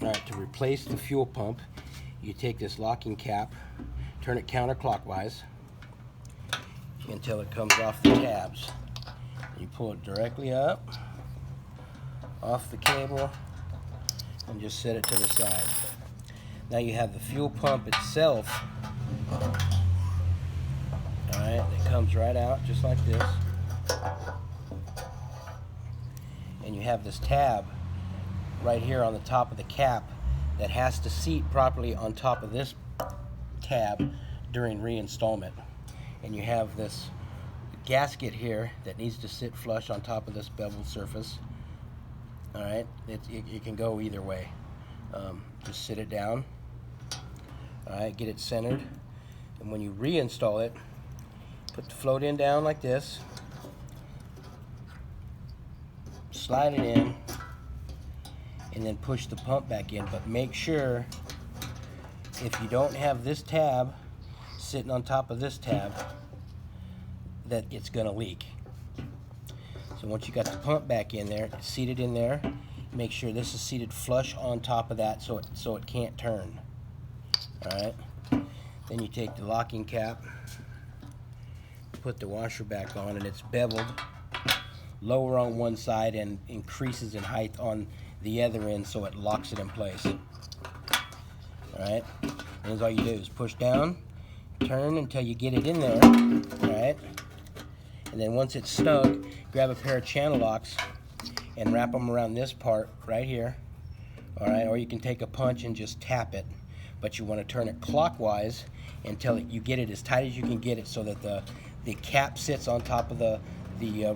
Alright, to replace the fuel pump, you take this locking cap, turn it counterclockwise until it comes off the tabs. You pull it directly up, off the cable, and just set it to the side. Now you have the fuel pump itself. Alright, it comes right out just like this. And you have this tab right here on the top of the cap that has to seat properly on top of this tab during reinstallment. And you have this gasket here that needs to sit flush on top of this beveled surface. Alright, it can go either way. Just sit it down. Alright, get it centered. And when you reinstall it, put the float end down like this. Slide it in. And then push the pump back in. But make sure, if you don't have this tab sitting on top of this tab, that it's going to leak. So once you got the pump back in there, seated in there, make sure this is seated flush on top of that so it can't turn. Alright, then you take the locking cap, put the washer back on, and it's beveled lower on one side and increases in height on the other end so it locks it in place. Alright, and all you do is push down, turn until you get it in there. Alright, and then once it's snug, grab a pair of channel locks and wrap them around this part right here. Alright, or you can take a punch and just tap it. But you want to turn it clockwise until you get it as tight as you can get it so that the cap sits on top of the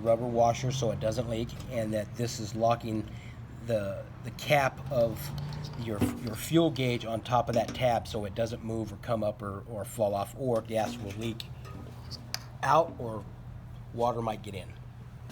rubber washer so it doesn't leak, and that this is locking the cap of your fuel gauge on top of that tab so it doesn't move or come up or fall off, or gas will leak out or water might get in.